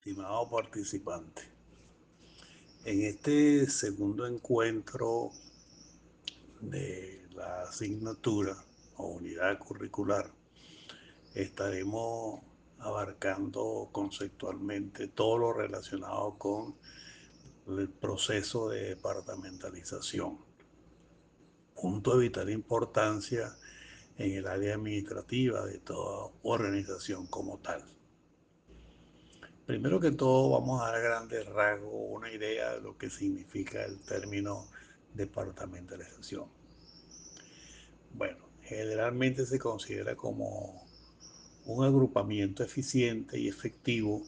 Estimado participante, en este segundo encuentro de la asignatura o unidad curricular estaremos abarcando conceptualmente todo lo relacionado con el proceso de departamentalización, punto de vital importancia en el área administrativa de toda organización como tal. Primero que todo, vamos a dar a grandes rasgos una idea de lo que significa el término departamentalización. Bueno, generalmente se considera como un agrupamiento eficiente y efectivo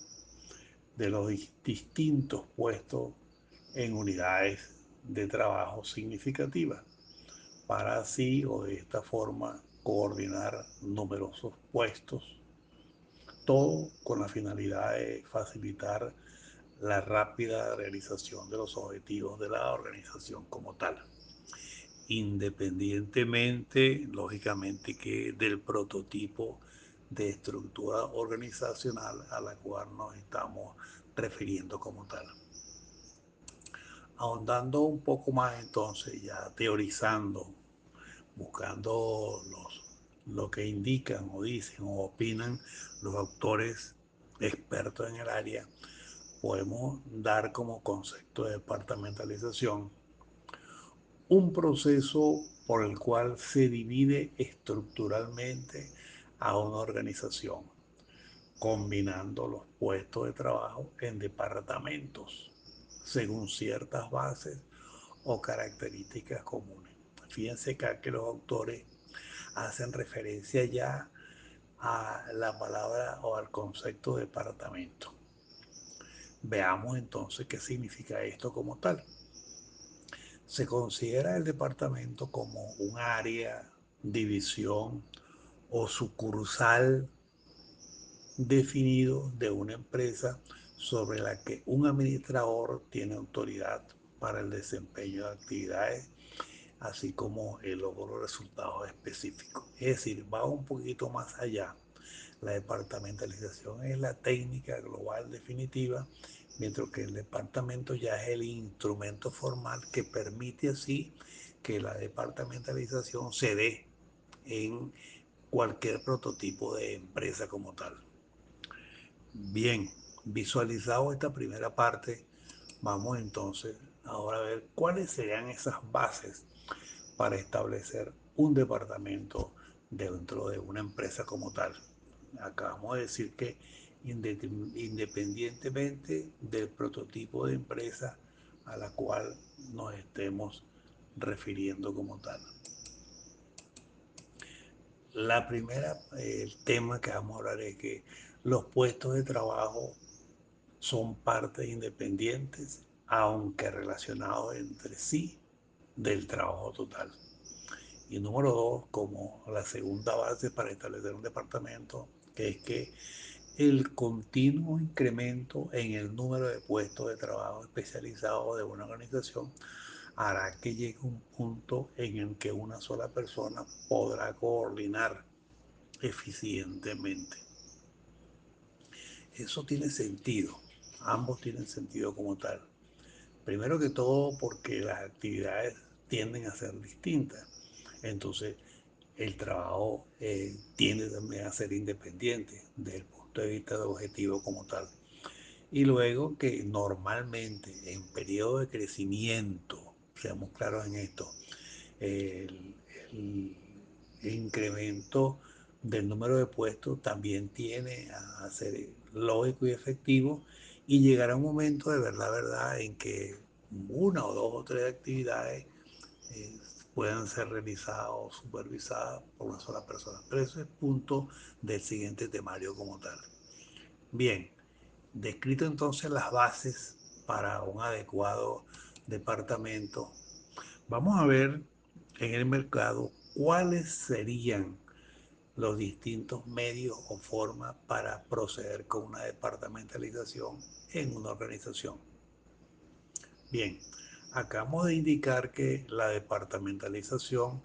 de los distintos puestos en unidades de trabajo significativas para así o de esta forma coordinar numerosos puestos, todo con la finalidad de facilitar la rápida realización de los objetivos de la organización como tal, independientemente, lógicamente, que del prototipo de estructura organizacional a la cual nos estamos refiriendo como tal. Ahondando un poco más entonces, ya teorizando, buscando lo que indican o dicen o opinan los autores expertos en el área, podemos dar como concepto de departamentalización un proceso por el cual se divide estructuralmente a una organización, combinando los puestos de trabajo en departamentos según ciertas bases o características comunes. Fíjense acá que los autores hacen referencia ya a la palabra o al concepto de departamento. Veamos entonces qué significa esto como tal. Se considera el departamento como un área, división o sucursal definido de una empresa sobre la que un administrador tiene autoridad para el desempeño de actividades, así como el logro de resultados específicos. Es decir, va un poquito más allá. La departamentalización es la técnica global definitiva, mientras que el departamento ya es el instrumento formal que permite así que la departamentalización se dé en cualquier prototipo de empresa como tal. Bien, visualizado esta primera parte, vamos entonces ahora a ver cuáles serían esas bases para establecer un departamento dentro de una empresa como tal. Acabamos de decir que independientemente del prototipo de empresa a la cual nos estemos refiriendo como tal. La primera, el tema que vamos a hablar es que los puestos de trabajo son partes independientes, aunque relacionados entre sí del trabajo total. Y número dos, como la segunda base para establecer un departamento, que es que el continuo incremento en el número de puestos de trabajo especializados de una organización hará que llegue un punto en el que una sola persona podrá coordinar eficientemente. Eso tiene sentido, ambos tienen sentido como tal. Primero que todo porque las actividades tienden a ser distintas. Entonces, el trabajo tiende también a ser independiente desde el punto de vista de objetivo como tal. Y luego que normalmente en periodo de crecimiento, seamos claros en esto, el, el incremento del número de puestos también tiene a ser lógico y efectivo y llegará un momento de verdad, en que una o dos o tres actividades eh, puedan ser realizadas o supervisadas por una sola persona. Pero eso es punto del siguiente temario como tal. Bien, descrito entonces las bases para un adecuado departamento, vamos a ver en el mercado cuáles serían los distintos medios o formas para proceder con una departamentalización en una organización. Bien, acabamos de indicar que la departamentalización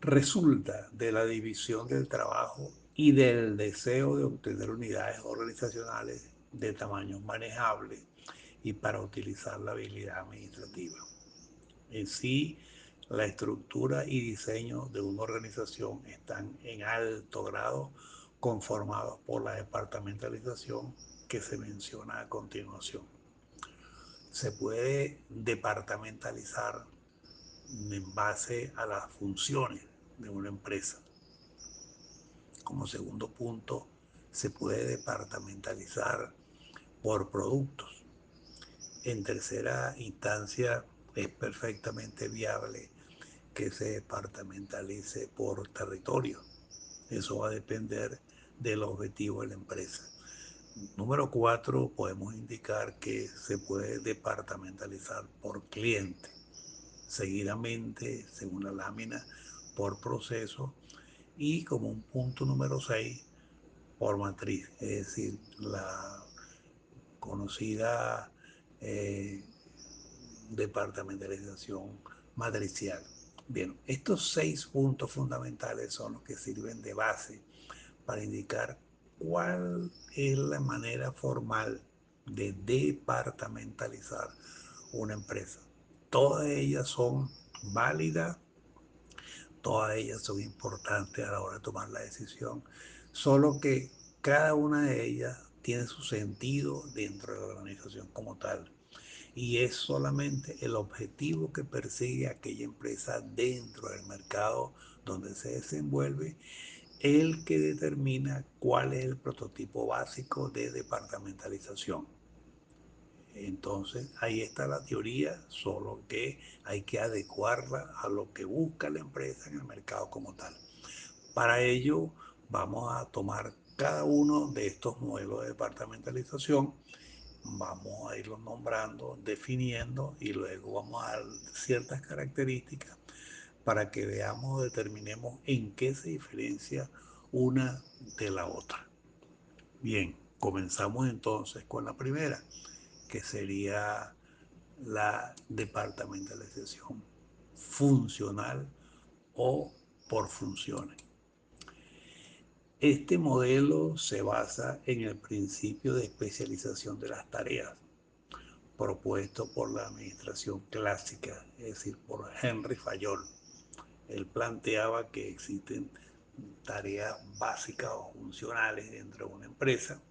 resulta de la división del trabajo y del deseo de obtener unidades organizacionales de tamaños manejables y para utilizar la habilidad administrativa. En sí, la estructura y diseño de una organización están en alto grado conformados por la departamentalización que se menciona a continuación. Se puede departamentalizar en base a las funciones de una empresa. Como segundo punto, se puede departamentalizar por productos. En tercera instancia, es perfectamente viable que se departamentalice por territorio. Eso va a depender del objetivo de la empresa. Número cuatro, podemos indicar que se puede departamentalizar por cliente. Seguidamente, según la lámina, por proceso. Y como un punto número 6 por matriz, es decir, la conocida eh, departamentalización matricial. Bien, estos 6 puntos fundamentales son los que sirven de base para indicar cuál es la manera formal de departamentalizar una empresa. Todas ellas son válidas, todas ellas son importantes a la hora de tomar la decisión, solo que cada una de ellas tiene su sentido dentro de la organización como tal. Y es solamente el objetivo que persigue aquella empresa dentro del mercado donde se desenvuelve el que determina cuál es el prototipo básico de departamentalización. Entonces, ahí está la teoría, solo que hay que adecuarla a lo que busca la empresa en el mercado como tal. Para ello, vamos a tomar cada uno de estos modelos de departamentalización, vamos a irlos nombrando, definiendo y luego vamos a dar ciertas características para que veamos, determinemos en qué se diferencia una de la otra. Bien, comenzamos entonces con la primera, que sería la departamentalización funcional o por funciones. Este modelo se basa en el principio de especialización de las tareas propuesto por la administración clásica, es decir, por Henry Fayol. Él planteaba que existen tareas básicas o funcionales dentro de una empresa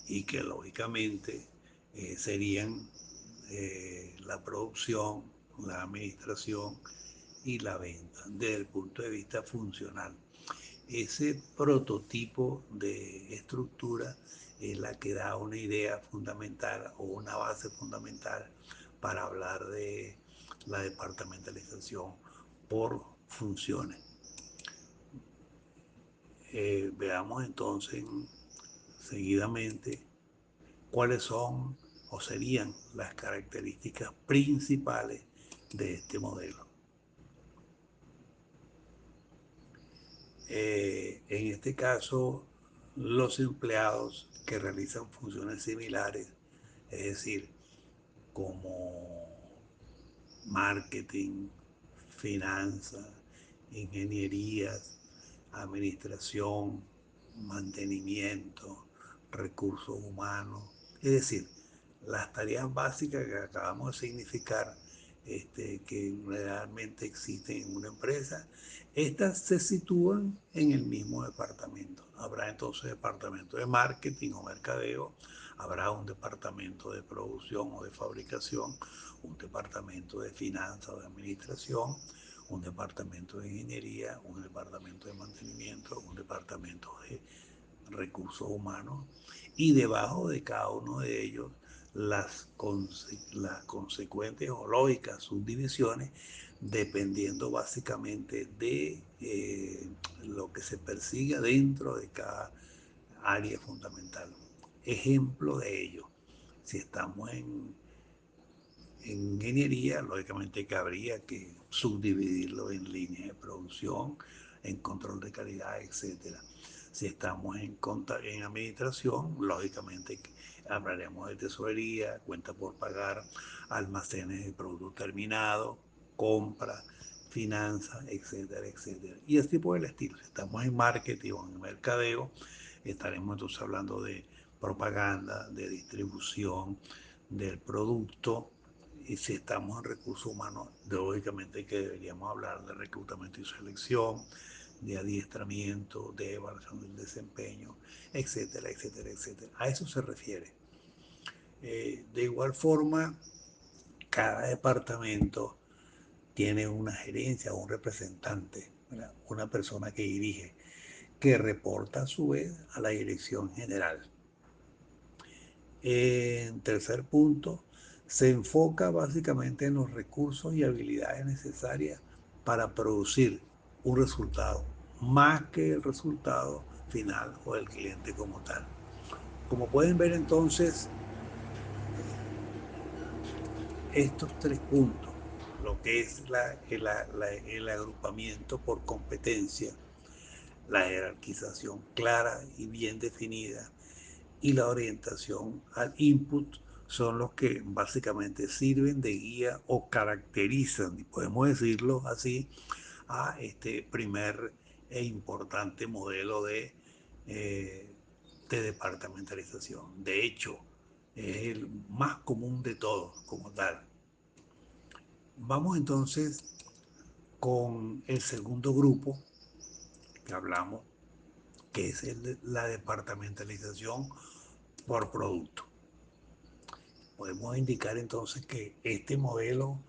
y que lógicamente serían la producción, la administración y la venta desde el punto de vista funcional. Ese prototipo de estructura es la que da una idea fundamental o una base fundamental para hablar de la departamentalización por funciones. Veamos entonces seguidamente cuáles son o serían las características principales de este modelo. En este caso, los empleados que realizan funciones similares, es decir, como marketing, finanzas, ingenierías, administración, mantenimiento, recursos humanos, es decir, las tareas básicas que acabamos de significar que realmente existen en una empresa, estas se sitúan en el mismo departamento. Habrá entonces departamento de marketing o mercadeo, habrá un departamento de producción o de fabricación, un departamento de finanzas o de administración, un departamento de ingeniería, un departamento de mantenimiento, un departamento de recursos humanos y debajo de cada uno de ellos las consecuentes o lógicas subdivisiones dependiendo básicamente de lo que se persiga dentro de cada área fundamental. Ejemplo de ello, si estamos en ingeniería, lógicamente que habría que subdividirlo en líneas de producción, en control de calidad, etcétera. Si estamos en administración, lógicamente hablaremos de tesorería, cuenta por pagar, almacenes de productos terminados, compra, finanzas, etcétera, etcétera. Y así por el estilo. Si estamos en marketing o en mercadeo, estaremos entonces hablando de propaganda, de distribución del producto. Y si estamos en recursos humanos, lógicamente que deberíamos hablar de reclutamiento y selección, de adiestramiento, de evaluación del desempeño, etcétera, etcétera, etcétera. A eso se refiere. De igual forma, cada departamento tiene una gerencia, un representante, ¿verdad? Una persona que dirige, que reporta a su vez a la dirección general. En tercer punto, se enfoca básicamente en los recursos y habilidades necesarias para producir un resultado, más que el resultado final o el cliente como tal. Como pueden ver entonces, estos tres puntos, lo que es el agrupamiento por competencia, la jerarquización clara y bien definida y la orientación al input, son los que básicamente sirven de guía o caracterizan, y podemos decirlo así, a este primer e importante modelo eh, de departamentalización. De hecho, es el más común de todos como tal. Vamos entonces con el segundo grupo que hablamos, que es la departamentalización por producto. Podemos indicar entonces que este modelo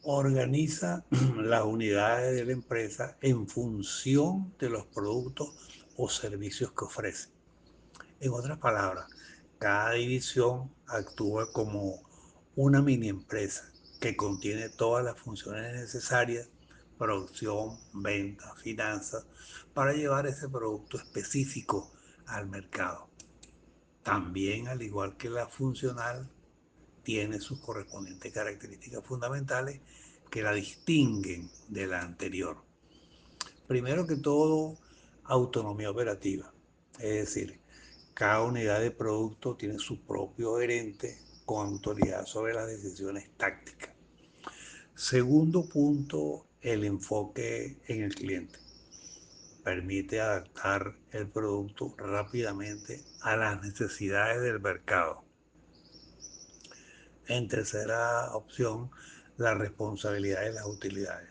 organiza las unidades de la empresa en función de los productos o servicios que ofrece. En otras palabras, cada división actúa como una mini empresa que contiene todas las funciones necesarias, producción, venta, finanzas, para llevar ese producto específico al mercado. También, al igual que la funcional, tiene sus correspondientes características fundamentales que la distinguen de la anterior. Primero que todo, autonomía operativa. Es decir, cada unidad de producto tiene su propio gerente con autoridad sobre las decisiones tácticas. Segundo punto, el enfoque en el cliente. Permite adaptar el producto rápidamente a las necesidades del mercado. En tercera opción, la responsabilidad de las utilidades.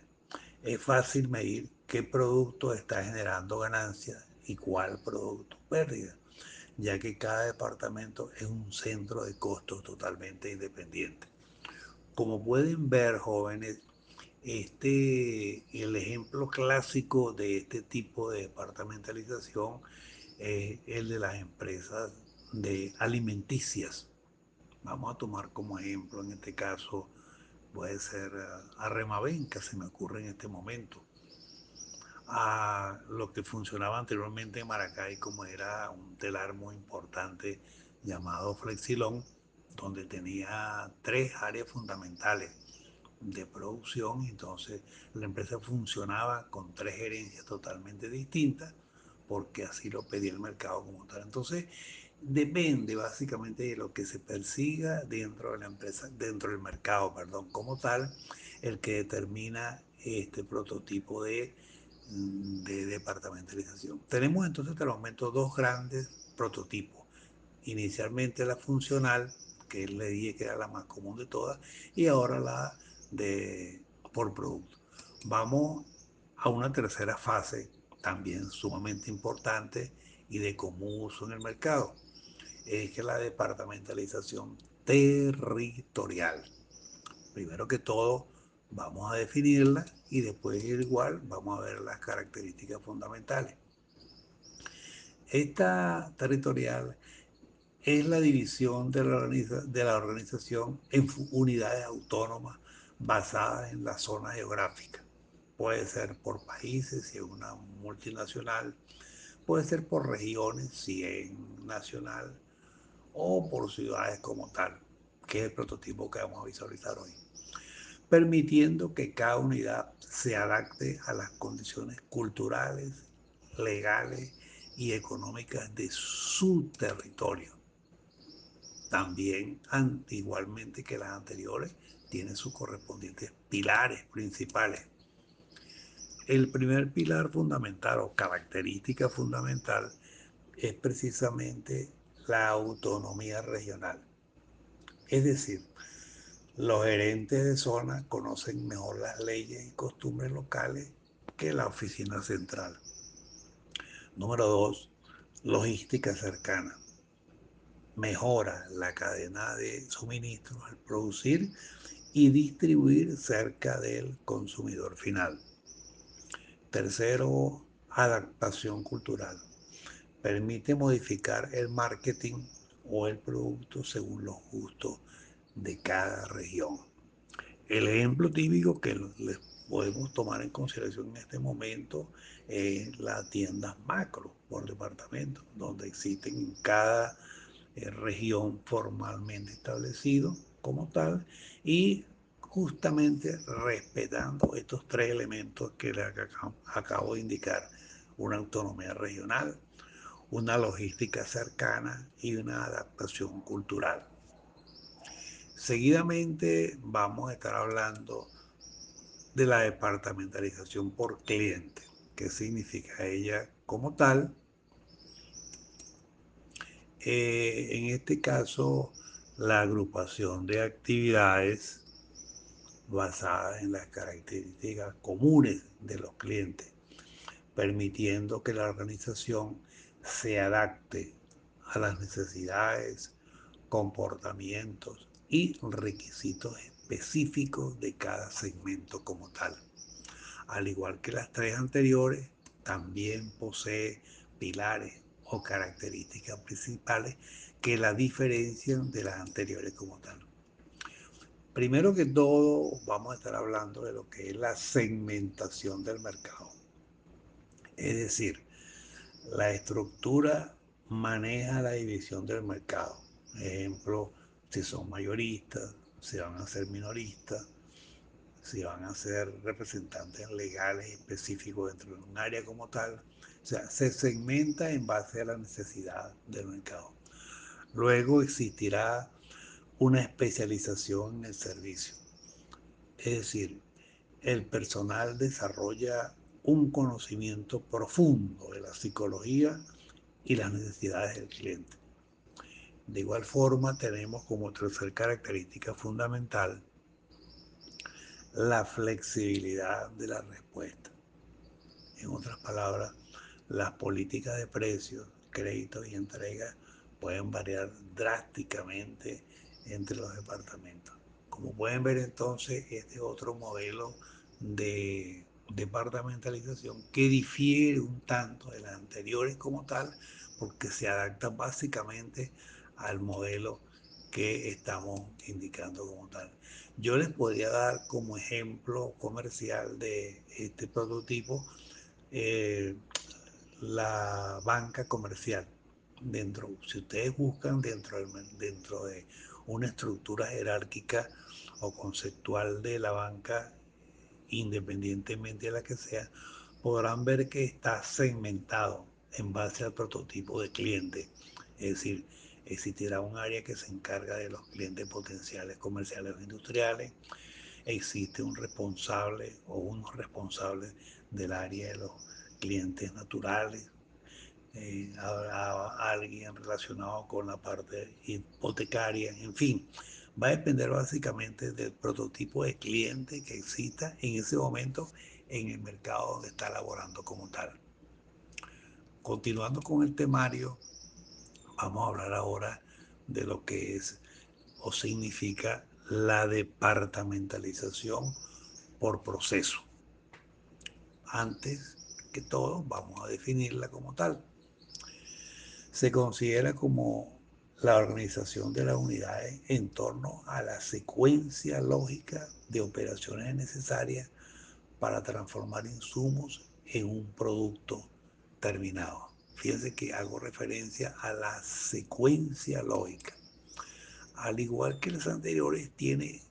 Es fácil medir qué producto está generando ganancias y cuál producto pérdida, ya que cada departamento es un centro de costos totalmente independiente. Como pueden ver, jóvenes, el ejemplo clásico de este tipo de departamentalización es el de las empresas de alimenticias. Vamos a tomar como ejemplo, en este caso, puede ser Arremaven, que se me ocurre en este momento, a lo que funcionaba anteriormente en Maracay como era un telar muy importante llamado Flexilón, donde tenía tres áreas fundamentales de producción. Entonces la empresa funcionaba con tres gerencias totalmente distintas porque así lo pedía el mercado como tal. Entonces depende básicamente de lo que se persiga dentro de la empresa, dentro del mercado, perdón, como tal, el que determina este prototipo de departamentalización. Tenemos entonces hasta el momento dos grandes prototipos. Inicialmente la funcional, que le dije que era la más común de todas, y ahora la de por producto. Vamos a una tercera fase, también sumamente importante y de común uso en el mercado, es que la departamentalización territorial. Primero que todo, vamos a definirla y después igual vamos a ver las características fundamentales. Esta territorial es la división de la organización en unidades autónomas basadas en la zona geográfica. Puede ser por países, si es una multinacional, puede ser por regiones, si es nacional, o por ciudades como tal, que es el prototipo que vamos a visualizar hoy, permitiendo que cada unidad se adapte a las condiciones culturales, legales y económicas de su territorio. También, igualmente que las anteriores, tienen sus correspondientes pilares principales. El primer pilar fundamental o característica fundamental es precisamente la autonomía regional. Es decir, los gerentes de zona conocen mejor las leyes y costumbres locales que la oficina central. Número dos, logística cercana. Mejora la cadena de suministros al producir y distribuir cerca del consumidor final. Tercero, adaptación cultural. Permite modificar el marketing o el producto según los gustos de cada región. El ejemplo típico que les podemos tomar en consideración en este momento es las tiendas macro por departamento, donde existen en cada región formalmente establecido como tal y justamente respetando estos tres elementos que les acabo de indicar: una autonomía regional, una logística cercana y una adaptación cultural. Seguidamente vamos a estar hablando de la departamentalización por cliente. ¿Qué significa ella como tal? En este caso, la agrupación de actividades basadas en las características comunes de los clientes, permitiendo que la organización se adapte a las necesidades, comportamientos y requisitos específicos de cada segmento como tal. Al igual que las tres anteriores, también posee pilares o características principales que la diferencian de las anteriores como tal. Primero que todo, vamos a estar hablando de lo que es la segmentación del mercado. Es decir, la estructura maneja la división del mercado. Ejemplo, si son mayoristas, si van a ser minoristas, si van a ser representantes legales específicos dentro de un área como tal. O sea, se segmenta en base a la necesidad del mercado. Luego existirá una especialización en el servicio. Es decir, el personal desarrolla un conocimiento profundo de la psicología y las necesidades del cliente. De igual forma, tenemos como tercer característica fundamental la flexibilidad de la respuesta. En otras palabras, las políticas de precios, créditos y entregas pueden variar drásticamente entre los departamentos. Como pueden ver entonces, este otro modelo de departamentalización que difiere un tanto de las anteriores como tal, porque se adapta básicamente al modelo que estamos indicando como tal. Yo les podría dar como ejemplo comercial de este prototipo eh, la banca comercial. Si ustedes buscan dentro de una estructura jerárquica o conceptual de la banca, independientemente de la que sea, podrán ver que está segmentado en base al prototipo de cliente. Es decir, existirá un área que se encarga de los clientes potenciales comerciales o industriales, existe un responsable o unos responsables del área de los clientes naturales, habrá alguien relacionado con la parte hipotecaria, en fin, va a depender básicamente del prototipo de cliente que exista en ese momento en el mercado donde está laborando como tal. Continuando con el temario, vamos a hablar ahora de lo que es o significa la departamentalización por proceso. Antes que todo, vamos a definirla como tal. Se considera como la organización de las unidades en torno a la secuencia lógica de operaciones necesarias para transformar insumos en un producto terminado. Fíjense que hago referencia a la secuencia lógica. Al igual que los anteriores, tiene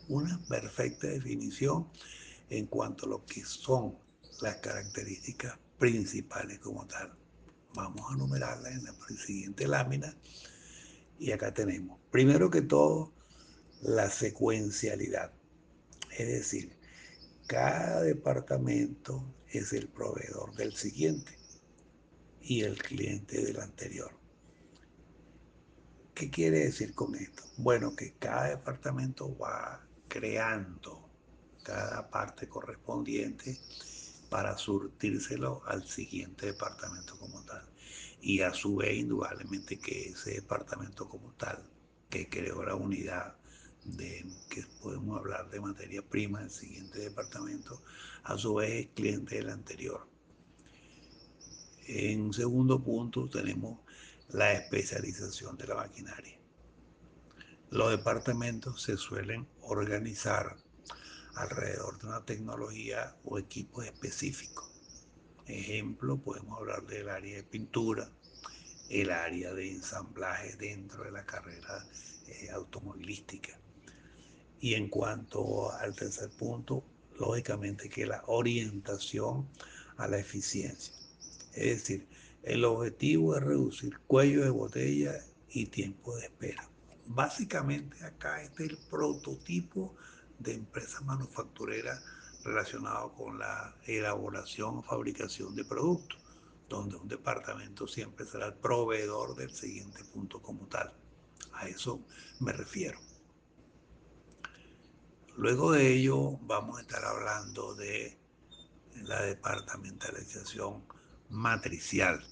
una perfecta definición en cuanto a lo que son las características principales como tal. Vamos a numerarlas en la siguiente lámina y acá tenemos, primero que todo, la secuencialidad. Es decir, cada departamento es el proveedor del siguiente y el cliente del anterior. ¿Qué quiere decir con esto? Bueno, que cada departamento va creando cada parte correspondiente para surtírselo al siguiente departamento como tal. Y a su vez, indudablemente que ese departamento como tal, que creó la unidad de que podemos hablar de materia prima del siguiente departamento, a su vez es cliente del anterior. En segundo punto tenemos la especialización de la maquinaria. Los departamentos se suelen organizar alrededor de una tecnología o equipos específicos. Ejemplo, podemos hablar del área de pintura, el área de ensamblaje dentro de la carrera automovilística. Y en cuanto al tercer punto, lógicamente que la orientación a la eficiencia. Es decir, el objetivo es reducir cuello de botella y tiempo de espera. Básicamente acá está el prototipo de empresa manufacturera relacionado con la elaboración o fabricación de productos, donde un departamento siempre será el proveedor del siguiente punto como tal. A eso me refiero. Luego de ello vamos a estar hablando de la departamentalización matricial,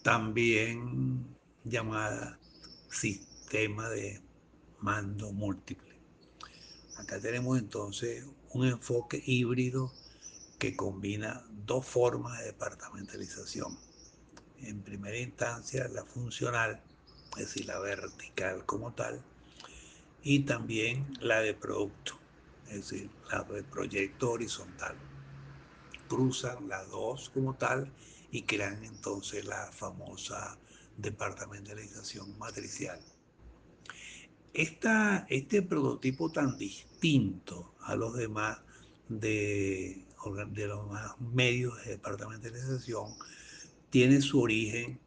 también llamada sistema de mando múltiple. Acá tenemos entonces un enfoque híbrido que combina dos formas de departamentalización. En primera instancia, la funcional, es decir, la vertical como tal, y también la de producto, es decir, la de proyecto horizontal. Cruzan las dos como tal y crean entonces la famosa departamentalización matricial. Este prototipo tan distinto a los demás de los demás medios de departamentalización tiene su origen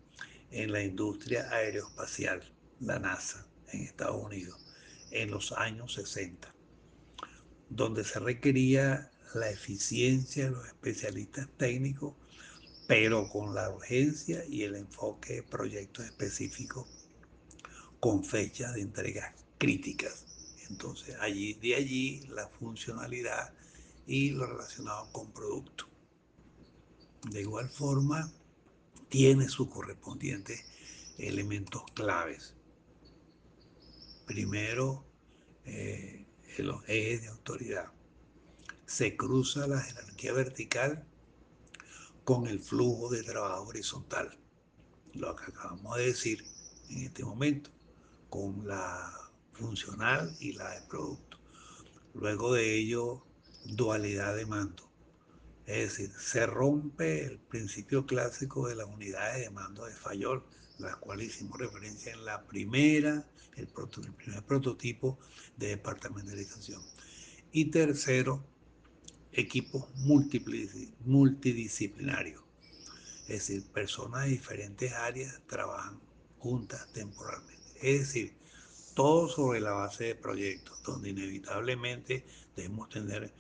en la industria aeroespacial, la NASA, en Estados Unidos, en los años 60, donde se requería la eficiencia de los especialistas técnicos, pero con la urgencia y el enfoque de proyectos específicos con fechas de entrega críticas. Entonces, de allí la funcionalidad y lo relacionado con producto. De igual forma, tiene sus correspondientes elementos claves. Primero, los ejes de autoridad. Se cruza la jerarquía vertical con el flujo de trabajo horizontal, lo que acabamos de decir en este momento, con la funcional y la de producto. Luego de ello, dualidad de mando. Es decir, se rompe el principio clásico de las unidades de mando de Fayol, las cuales hicimos referencia en la el primer prototipo de departamentalización. Y tercero, equipos multidisciplinarios. Es decir, personas de diferentes áreas trabajan juntas temporalmente. Es decir, todo sobre la base de proyectos, donde inevitablemente debemos tener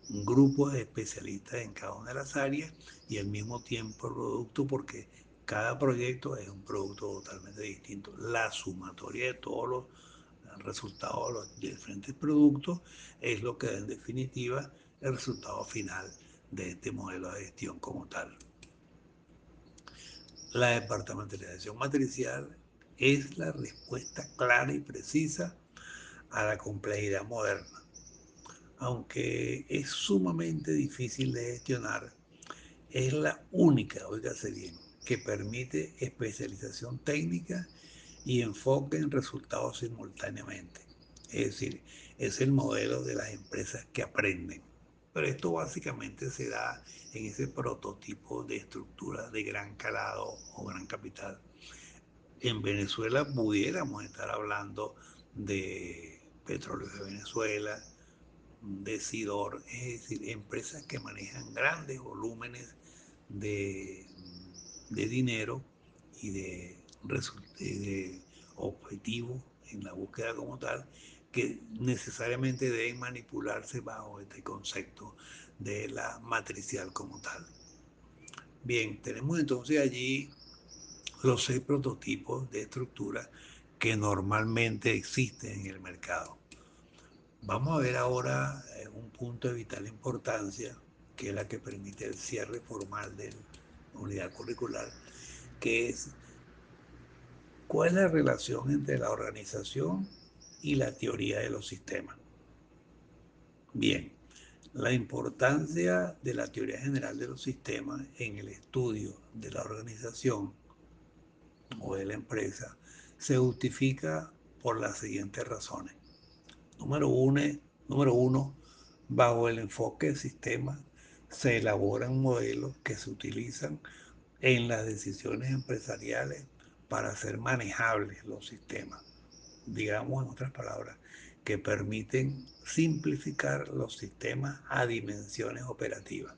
grupos de especialistas en cada una de las áreas y al mismo tiempo el producto, porque cada proyecto es un producto totalmente distinto. La sumatoria de todos los resultados de los diferentes productos es lo que da en definitiva el resultado final de este modelo de gestión como tal. La departamentalización matricial es la respuesta clara y precisa a la complejidad moderna. Aunque es sumamente difícil de gestionar, es la única, óigase bien, que permite especialización técnica y enfoque en resultados simultáneamente. Es decir, es el modelo de las empresas que aprenden. Pero esto básicamente se da en ese prototipo de estructura de gran calado o gran capital. En Venezuela pudiéramos estar hablando de Petróleos de Venezuela, de Sidor, es decir, empresas que manejan grandes volúmenes de, de dinero y de objetivos en la búsqueda como tal, que necesariamente deben manipularse bajo este concepto de la matricial como tal. Bien, tenemos entonces allí los 6 prototipos de estructura que normalmente existen en el mercado. Vamos a ver ahora un punto de vital importancia, que es la que permite el cierre formal de la unidad curricular, que es cuál es la relación entre la organización y la teoría de los sistemas. Bien, la importancia de la teoría general de los sistemas en el estudio de la organización o de la empresa se justifica por las siguientes razones. Número uno, número uno, bajo el enfoque de sistemas se elaboran modelos que se utilizan en las decisiones empresariales para hacer manejables los sistemas. Digamos, en otras palabras, que permiten simplificar los sistemas a dimensiones operativas.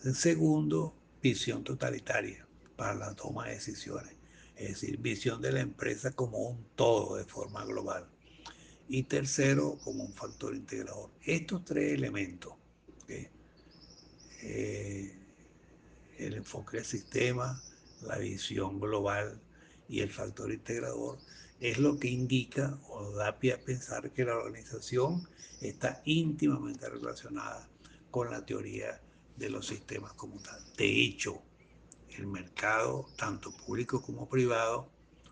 El segundo, visión totalitaria para la toma de decisiones, es decir, visión de la empresa como un todo de forma global. Y tercero, como un factor integrador. Estos 3 elementos, ¿okay? eh, el enfoque del sistema, la visión global y el factor integrador, es lo que indica o da pie a pensar que la organización está íntimamente relacionada con la teoría de los sistemas como tal. De hecho, el mercado, tanto público como privado,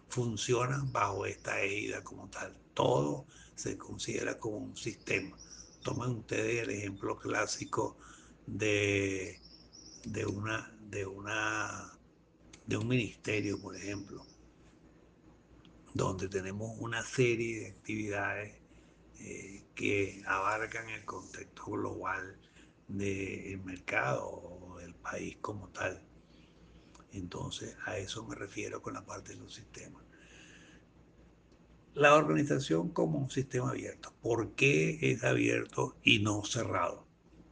funciona bajo esta égida como tal. Todo se considera como un sistema. Tomen ustedes el ejemplo clásico de, de un ministerio, por ejemplo, donde tenemos una serie de actividades que abarcan el contexto global del mercado o del país como tal. Entonces, a eso me refiero con la parte de los sistemas. La organización como un sistema abierto. ¿Por qué es abierto y no cerrado?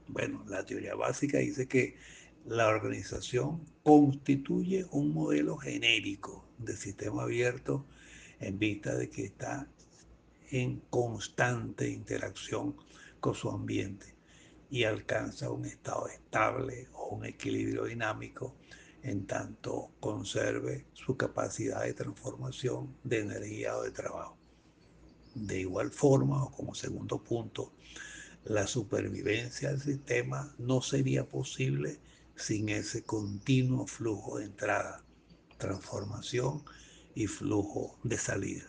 Bueno, la teoría básica dice que la organización constituye un modelo genérico de sistema abierto en vista de que está en constante interacción con su ambiente y alcanza un estado estable o un equilibrio dinámico en tanto conserve su capacidad de transformación de energía o de trabajo. De igual forma, o como segundo punto, la supervivencia del sistema no sería posible sin ese continuo flujo de entrada, transformación y flujo de salida.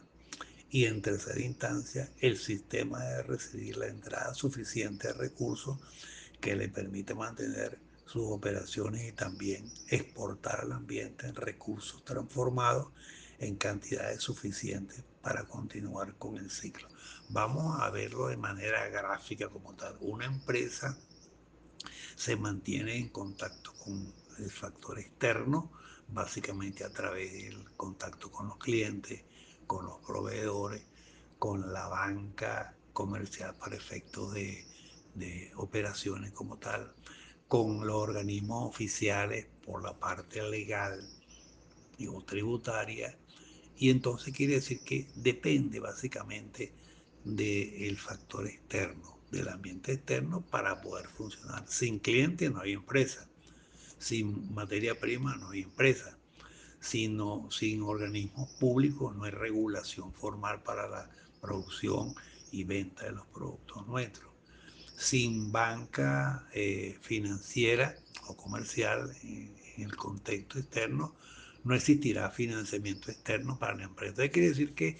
Y en tercera instancia, el sistema debe recibir la entrada suficiente de recursos que le permite mantener sus operaciones y también exportar al ambiente recursos transformados en cantidades suficientes para continuar con el ciclo. Vamos a verlo de manera gráfica como tal. Una empresa se mantiene en contacto con el factor externo, básicamente a través del contacto con los clientes, con los proveedores, con la banca comercial para efectos de operaciones como tal, con los organismos oficiales por la parte legal y o tributaria. Y entonces quiere decir que depende básicamente del factor externo, del ambiente externo para poder funcionar. Sin clientes no hay empresa, sin materia prima no hay empresa, sin organismos públicos no hay regulación formal para la producción y venta de los productos nuestros. Sin banca financiera o comercial en el contexto externo, no existirá financiamiento externo para la empresa. Quiere decir que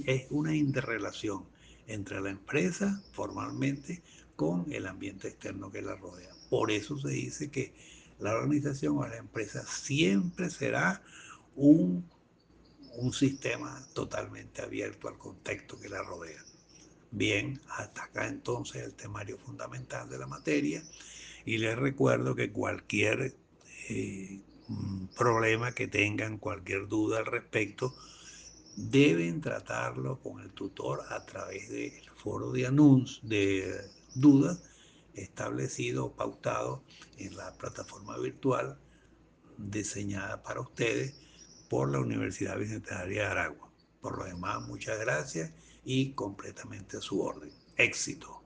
es una interrelación entre la empresa formalmente con el ambiente externo que la rodea. Por eso se dice que la organización o la empresa siempre será un, un sistema totalmente abierto al contexto que la rodea. Bien, hasta acá entonces el temario fundamental de la materia y les recuerdo que cualquier problema que tengan, cualquier duda al respecto, deben tratarlo con el tutor a través del foro de anuncios, de dudas establecido o pautado en la plataforma virtual diseñada para ustedes por la Universidad Bicentenaria de Aragua. Por lo demás, muchas gracias y completamente a su orden. Éxito.